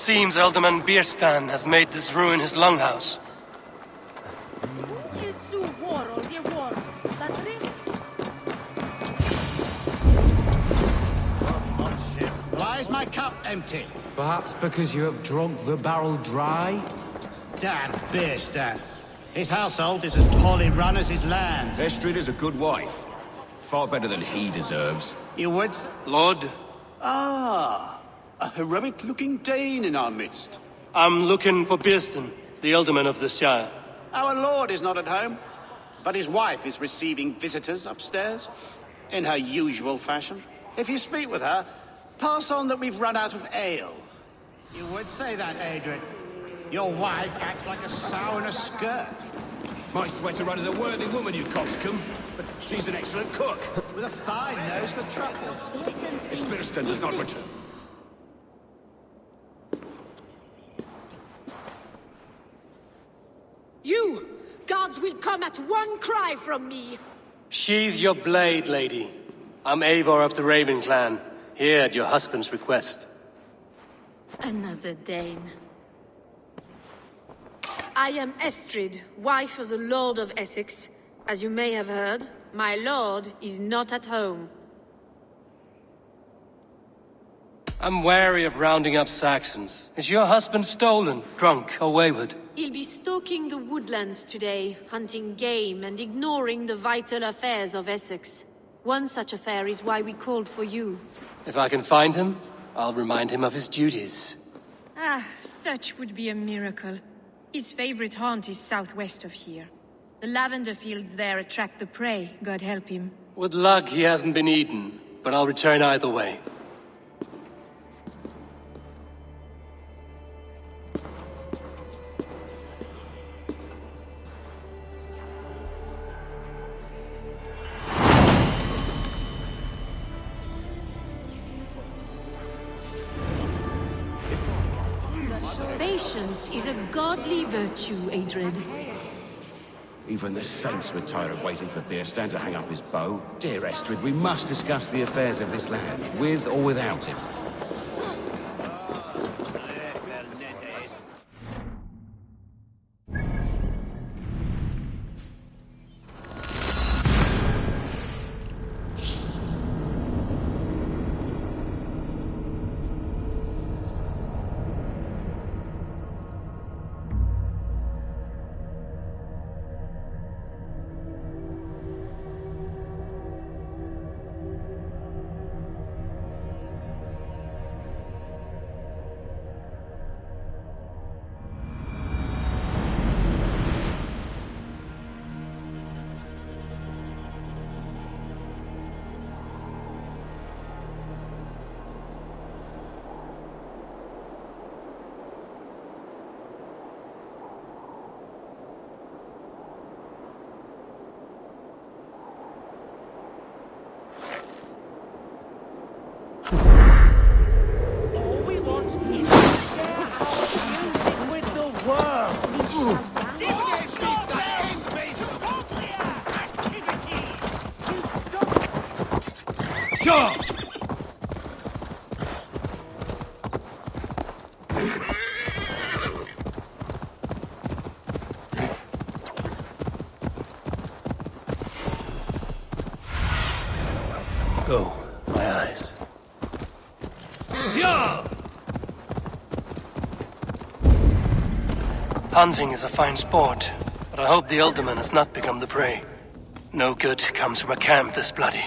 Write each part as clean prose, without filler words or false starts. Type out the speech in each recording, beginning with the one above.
seems Alderman Bierstan has made this ruin his longhouse. Why is my cup empty? Perhaps because you have drunk the barrel dry? Damn Bierstan. His household is as poorly run as his lands. Estrid is a good wife. Far better than he deserves. You would... Lord, Ah, a heroic-looking Dane in our midst. I'm looking for Bierstan, the Alderman of this shire. Our lord is not at home, but his wife is receiving visitors upstairs, in her usual fashion. If you speak with her, pass on that we've run out of ale. You would say that, Adrian. Your wife acts like a sow in a skirt. My sweater run is a worthy woman, you coxcomb. But she's an excellent cook. With a fine nose for truffles. Bierstan does not return. You! Gods will come at one cry from me! Sheathe your blade, lady. I'm Eivor of the Raven clan, here at your husband's request. Another Dane. I am Estrid, wife of the Lord of Essex. As you may have heard, my lord is not at home. I'm wary of rounding up Saxons. Is your husband stolen, drunk, or wayward? He'll be stalking the woodlands today, hunting game and ignoring the vital affairs of Essex. One such affair is why we called for you. If I can find him, I'll remind him of his duties. Ah, such would be a miracle. His favorite haunt is southwest of here. The lavender fields there attract the prey, God help him. With luck, he hasn't been eaten, but I'll return either way. Patience is a godly virtue, Adred. Even the saints were tired of waiting for Bierstan to hang up his bow. Dear Estrid, we must discuss the affairs of this land, with or without him. Go, my eyes. Hunting is a fine sport, but I hope the alderman has not become the prey. No good comes from a camp this bloody.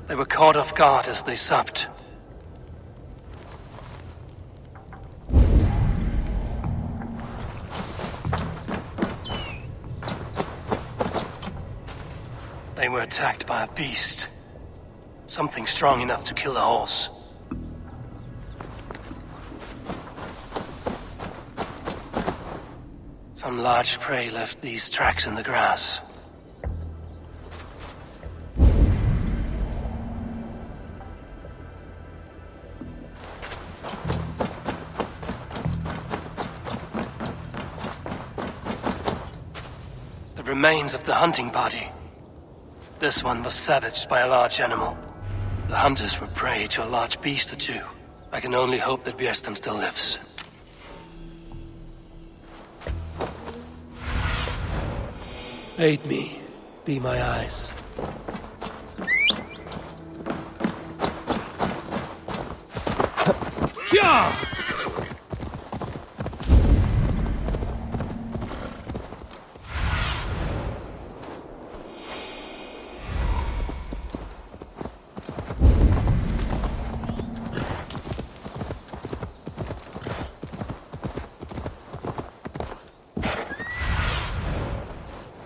They were caught off guard as they supped. They were attacked by a beast. Something strong enough to kill a horse. Some large prey left these tracks in the grass. The remains of the hunting party. This one was savaged by a large animal. The hunters were prey to a large beast or two. I can only hope that Björsten still lives. Aid me. Be my eyes. Yeah!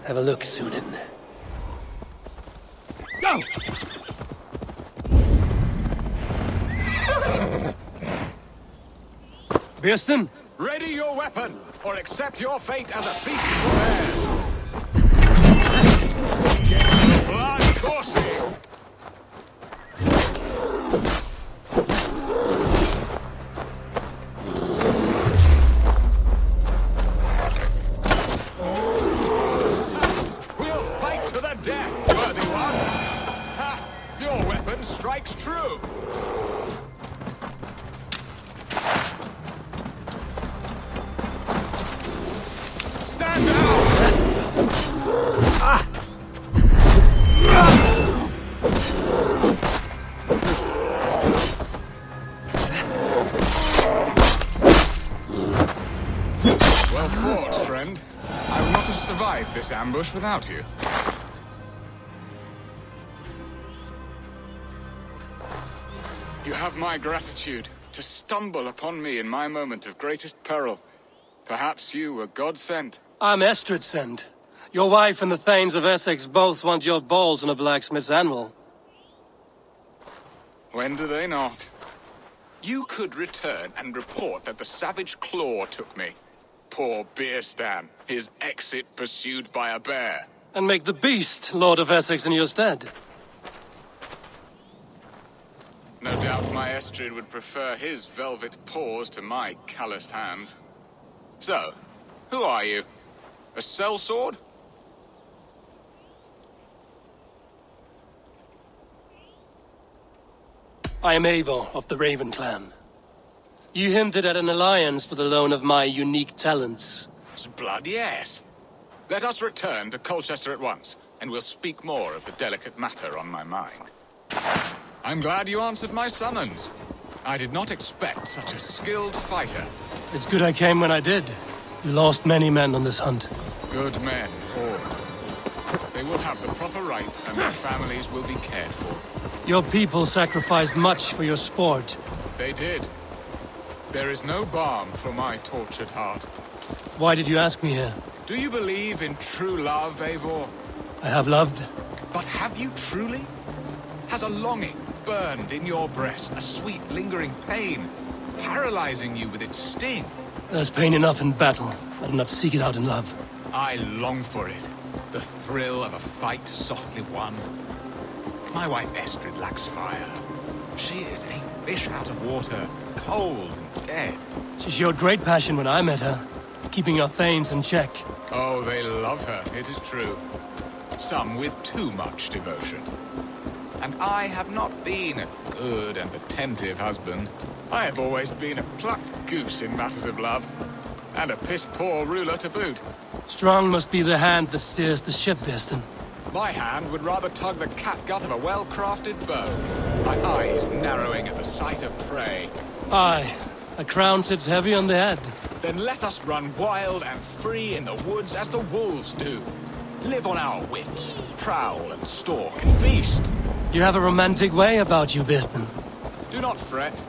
Have a look, Sunan. Go! Björsten? Ready your weapon, or accept your fate as a feast for bears. Get some blood coursing. We'll fight to the death, worthy one. Ha! Your weapon strikes true. Stand down! Well fought, friend. I would not have survived this ambush without you. You have my gratitude to stumble upon me in my moment of greatest peril. Perhaps you were God-sent. I'm Estrid sent. Your wife and the Thanes of Essex both want your balls on a blacksmith's anvil. When do they not? You could return and report that the savage Claw took me. Poor Björsten, his exit pursued by a bear. And make the beast Lord of Essex in your stead. No doubt my Estrid would prefer his velvet paws to my calloused hands. So, who are you? A sellsword? I am Eivor of the Raven clan. You hinted at an alliance for the loan of my unique talents. Blood, yes. Let us return to Colchester at once, and we'll speak more of the delicate matter on my mind. I'm glad you answered my summons. I did not expect such a skilled fighter. It's good I came when I did. You lost many men on this hunt. Good men, all. They will have the proper rights, and their families will be cared for. Your people sacrificed much for your sport. They did. There is no balm for my tortured heart. Why did you ask me here? Do you believe in true love, Eivor? I have loved. But have you truly? Has a longing burned in your breast, a sweet lingering pain, paralyzing you with its sting? There's pain enough in battle. I do not seek it out in love. I long for it. The thrill of a fight softly won. My wife Estrid lacks fire. She is a fish out of water, cold and dead. She showed great passion when I met her, keeping our Thanes in check. Oh, they love her, it is true. Some with too much devotion. And I have not been a good and attentive husband. I have always been a plucked goose in matters of love. And a piss-poor ruler to boot. Strong must be the hand that steers the ship, Björsten. My hand would rather tug the catgut of a well-crafted bow. My eyes narrowing at the sight of prey. Aye, a crown sits heavy on the head. Then let us run wild and free in the woods as the wolves do. Live on our wits, prowl and stalk and feast. You have a romantic way about you, Björsten. Do not fret.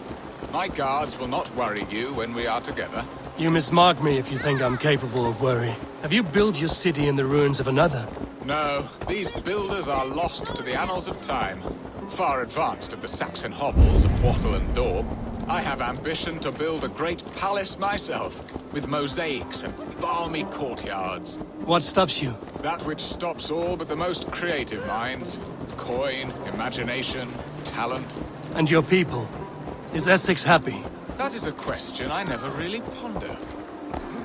My guards will not worry you when we are together. You mismark me if you think I'm capable of worry. Have you built your city in the ruins of another? No, these builders are lost to the annals of time. Far advanced of the Saxon hovels of Wattle and Daub. I have ambition to build a great palace myself, with mosaics and balmy courtyards. What stops you? That which stops all but the most creative minds. Coin, imagination, talent. And your people? Is Essex happy? That is a question I never really ponder.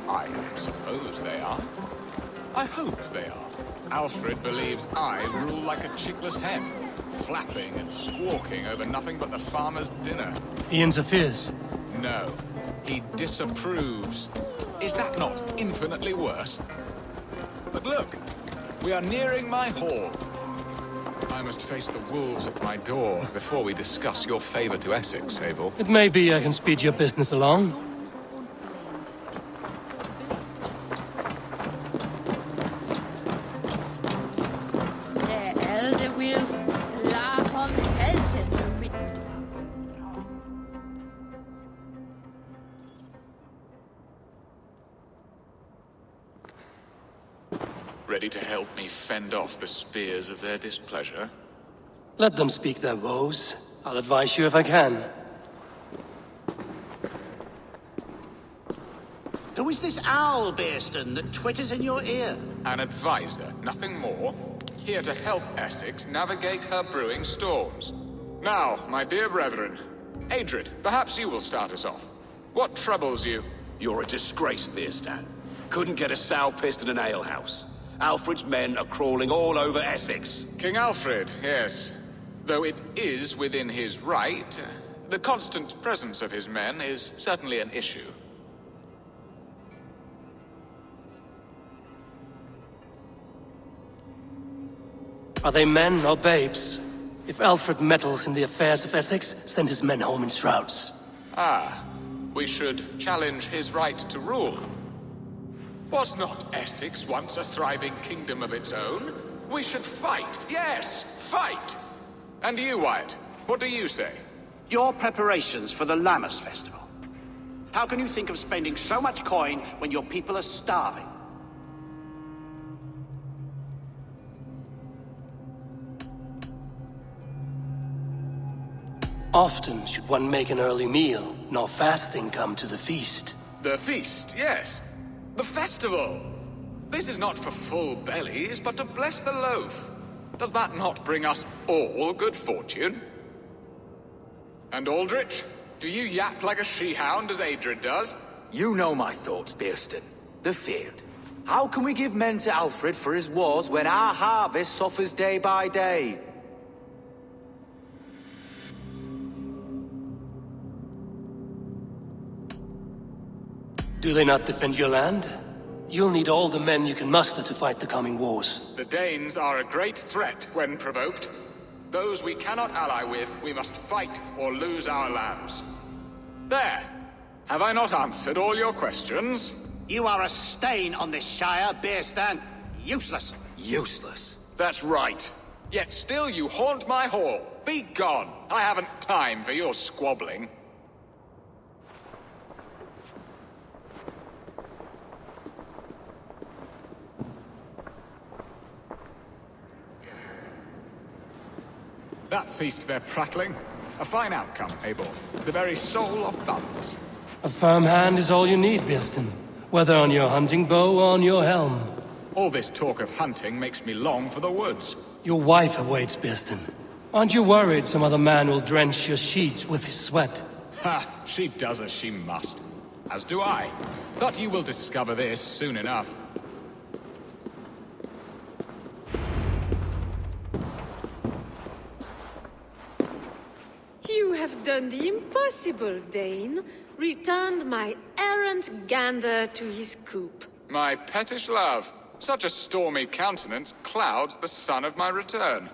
I suppose they are. I hope they are. Alfred believes I rule like a chickless hen, flapping and squawking over nothing but the farmer's dinner. He interferes. No, he disapproves. Is that not infinitely worse? But look, we are nearing my hall. I must face the wolves at my door before we discuss your favor to Essex, Abel. It may be I can speed your business along. The elder will slap on heads. Ready to help me fend off the spears of their displeasure? Let them speak their woes. I'll advise you if I can. Who is this owl, Bearston, that twitters in your ear? An advisor, nothing more. Here to help Essex navigate her brewing storms. Now, my dear brethren, Adrid, perhaps you will start us off. What troubles you? You're a disgrace, Beerstan. Couldn't get a sow pissed in an alehouse. Alfred's men are crawling all over Essex. King Alfred, yes. Though it is within his right, the constant presence of his men is certainly an issue. Are they men or babes? If Alfred meddles in the affairs of Essex, send his men home in shrouds. Ah, we should challenge his right to rule. Was not Essex once a thriving kingdom of its own? We should fight, yes, fight! And you, Wyatt, what do you say? Your preparations for the Lammas Festival. How can you think of spending so much coin when your people are starving? Often should one make an early meal, nor fasting come to the feast. The feast, yes. The festival! This is not for full bellies, but to bless the loaf. Does that not bring us all good fortune? And Aldrich, do you yap like a she-hound as Adrid does? You know my thoughts, Bearston. The feared. How can we give men to Alfred for his wars when our harvest suffers day by day? Do they not defend your land? You'll need all the men you can muster to fight the coming wars. The Danes are a great threat when provoked. Those we cannot ally with, we must fight or lose our lands. There! Have I not answered all your questions? You are a stain on this shire, Bearstan. Useless. Useless. That's right. Yet still you haunt my hall. Be gone! I haven't time for your squabbling. That ceased their prattling. A fine outcome, Abel. The very soul of balance. A firm hand is all you need, Bearston. Whether on your hunting bow or on your helm. All this talk of hunting makes me long for the woods. Your wife awaits, Bearston. Aren't you worried some other man will drench your sheets with his sweat? Ha! She does as she must. As do I. But you will discover this soon enough. You have done the impossible, Dane. Returned my errant gander to his coop. My pettish love. Such a stormy countenance clouds the sun of my return.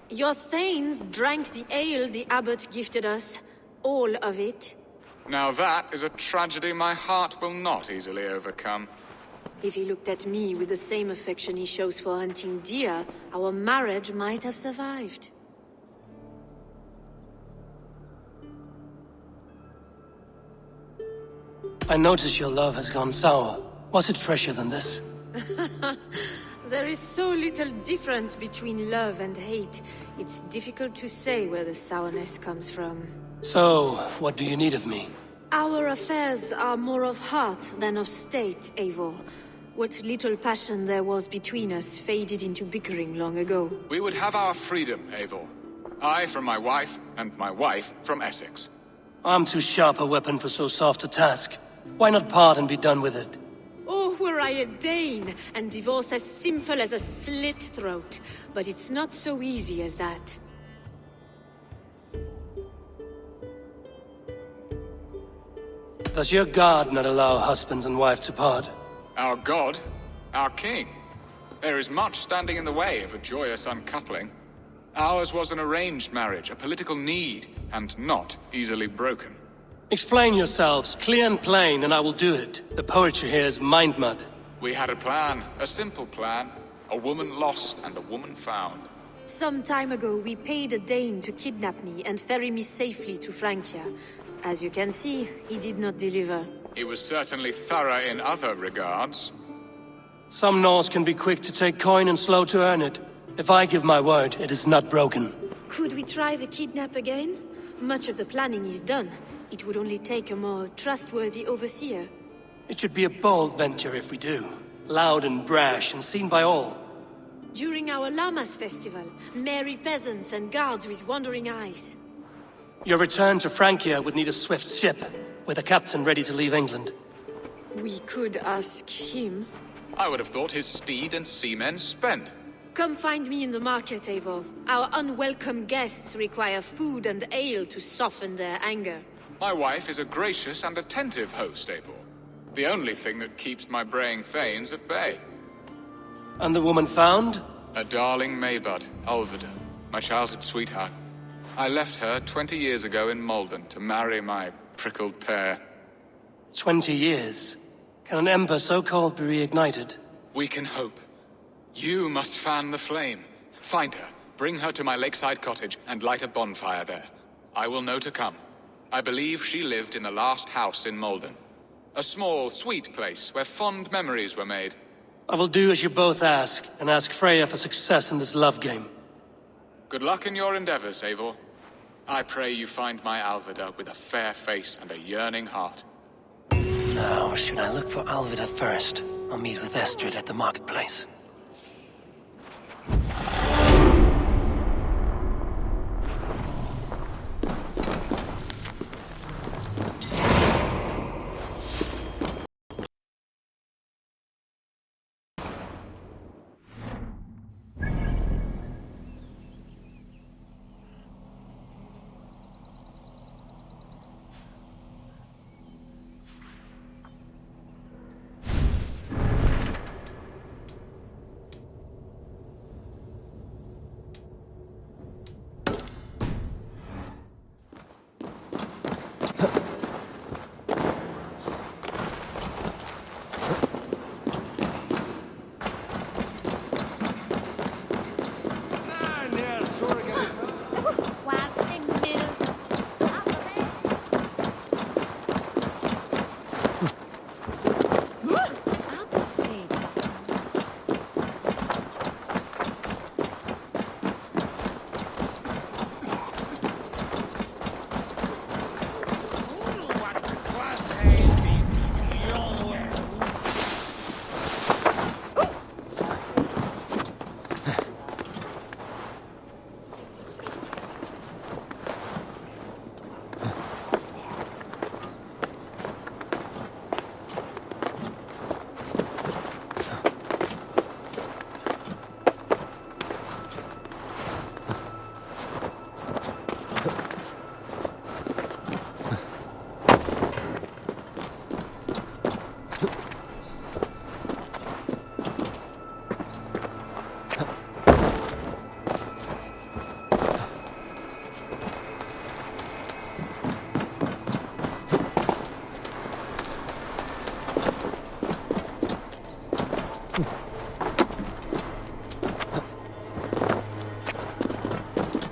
Your thanes drank the ale the abbot gifted us. All of it. Now that is a tragedy my heart will not easily overcome. If he looked at me with the same affection he shows for hunting deer, our marriage might have survived. I notice your love has gone sour. Was it fresher than this? There is so little difference between love and hate. It's difficult to say where the sourness comes from. So, what do you need of me? Our affairs are more of heart than of state, Eivor. What little passion there was between us faded into bickering long ago. We would have our freedom, Eivor. I from my wife, and my wife from Essex. I'm too sharp a weapon for so soft a task. Why not part and be done with it? Oh, were I by a Dane and divorce as simple as a slit throat. But it's not so easy as that. Does your god not allow husbands and wife to part? Our god? Our king? There is much standing in the way of a joyous uncoupling. Ours was an arranged marriage, a political need, and not easily broken. Explain yourselves, clear and plain, and I will do it. The poetry here is mind mud. We had a plan, a simple plan. A woman lost and a woman found. Some time ago, we paid a Dane to kidnap me and ferry me safely to Francia. As you can see, he did not deliver. He was certainly thorough in other regards. Some Norse can be quick to take coin and slow to earn it. If I give my word, it is not broken. Could we try the kidnap again? Much of the planning is done. It would only take a more trustworthy overseer. It should be a bold venture if we do. Loud and brash and seen by all. During our Llamas festival, merry peasants and guards with wandering eyes. Your return to Francia would need a swift ship, with a captain ready to leave England. We could ask him. I would have thought his steed and seamen spent. Come find me in the market, Eivor. Our unwelcome guests require food and ale to soften their anger. My wife is a gracious and attentive host, Eivor. The only thing that keeps my braying thanes at bay. And the woman found? A darling Maybud, Ulvida, my childhood sweetheart. I left her 20 years ago in Malden to marry my prickled pear. 20 years? Can an ember so cold be reignited? We can hope. You must fan the flame. Find her, bring her to my lakeside cottage, and light a bonfire there. I will know to come. I believe she lived in the last house in Malden. A small, sweet place where fond memories were made. I will do as you both ask, and ask Freya for success in this love game. Good luck in your endeavors, Eivor. I pray you find my Alvida with a fair face and a yearning heart. Now, should I look for Alvida first? I'll meet with Estrid at the marketplace.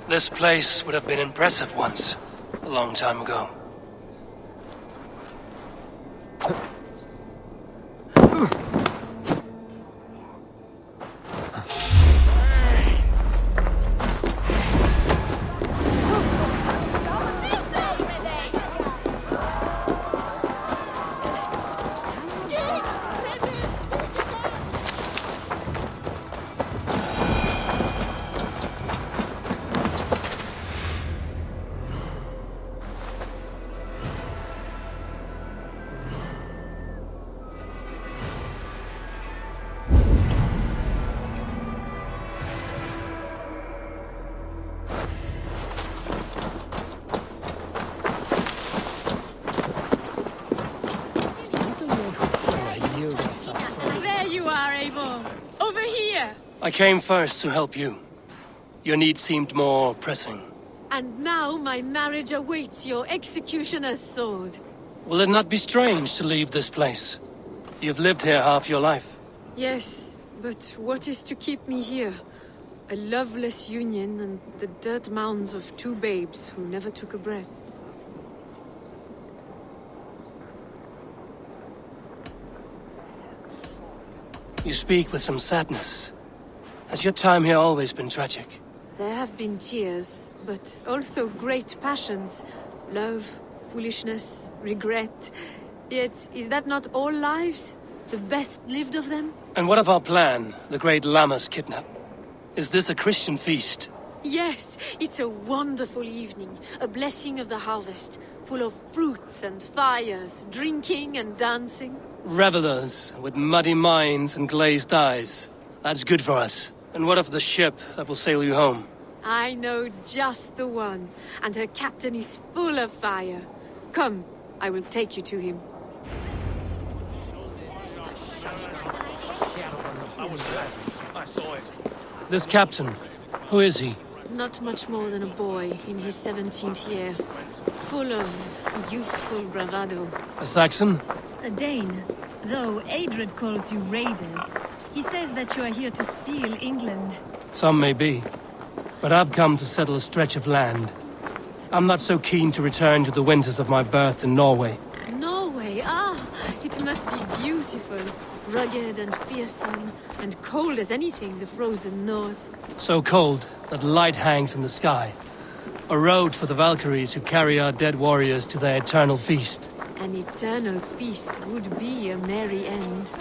This place would have been impressive once, a long time ago. I came first to help you. Your need seemed more pressing. And now my marriage awaits your executioner's sword. Will it not be strange to leave this place? You've lived here half your life. Yes, but what is to keep me here? A loveless union and the dirt mounds of two babes who never took a breath. You speak with some sadness. Has your time here always been tragic? There have been tears, but also great passions. Love, foolishness, regret. Yet, is that not all lives? The best lived of them? And what of our plan, the great Lamma's kidnap? Is this a Christian feast? Yes, it's a wonderful evening. A blessing of the harvest, full of fruits and fires, drinking and dancing. Revelers with muddy minds and glazed eyes. That's good for us. And what of the ship that will sail you home? I know just the one, and her captain is full of fire. Come, I will take you to him. I saw it. This captain, who is he? Not much more than a boy in his 17th year. Full of youthful bravado. A Saxon? A Dane, though Adred calls you raiders. He says that you are here to steal England. Some may be. But I've come to settle a stretch of land. I'm not so keen to return to the winters of my birth in Norway. Norway, it must be beautiful. Rugged and fearsome, and cold as anything the frozen north. So cold that light hangs in the sky. A road for the Valkyries who carry our dead warriors to their eternal feast. An eternal feast would be a merry end.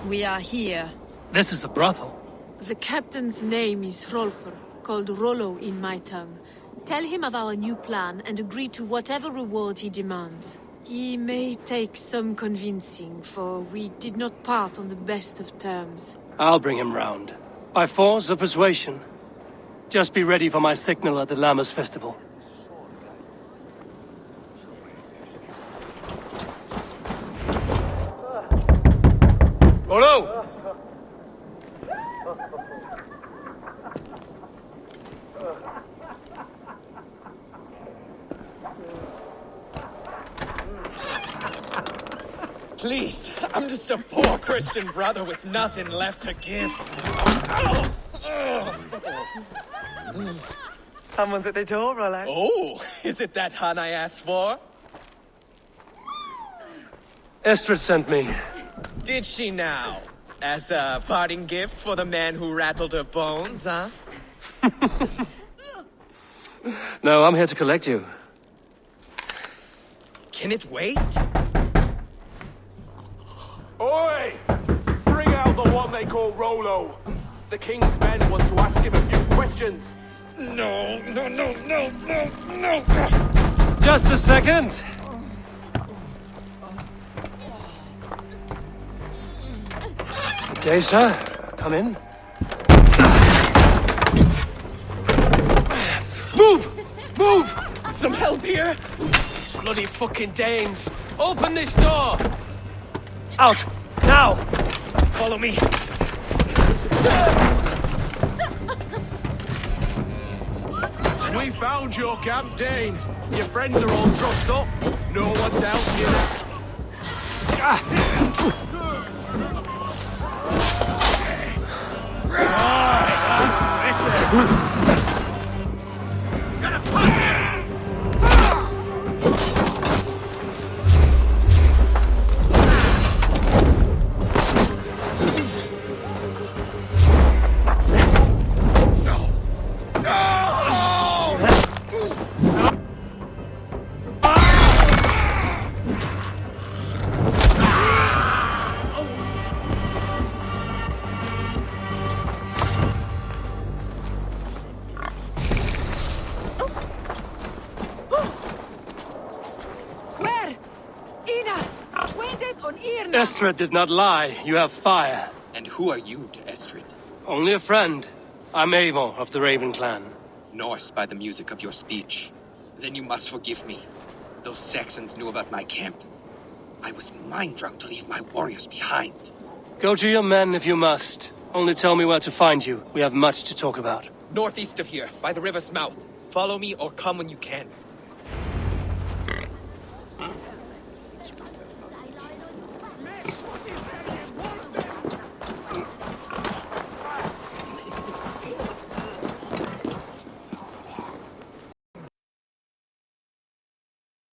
We are here. This is a brothel. The captain's name is Hrolfr, called Rollo in my tongue. Tell him of our new plan and agree to whatever reward he demands. He may take some convincing, for we did not part on the best of terms. I'll bring him round. By force or persuasion. Just be ready for my signal at the Lammas festival. Rollo! Please, I'm just a poor Christian brother with nothing left to give. Someone's at the door, Rollo. Oh, is it that hun I asked for? Estrid sent me. Did she now? As a parting gift for the man who rattled her bones, huh? No, I'm here to collect you. Can it wait? Oi! Bring out the one they call Rollo. The king's men want to ask him a few questions. No. Just a second. Okay, sir. Come in. Move! Some help here? Bloody fucking Danes! Open this door! Out! Now! Follow me. We found your camp, Dane. Your friends are all trussed up. No one's out yet. Estrid did not lie. You have fire. And who are you to Estrid? Only a friend. I'm Eivor of the Raven clan. Norse by the music of your speech. Then you must forgive me. Those Saxons knew about my camp. I was mind-drunk to leave my warriors behind. Go to your men if you must. Only tell me where to find you. We have much to talk about. Northeast of here, by the river's mouth. Follow me or come when you can.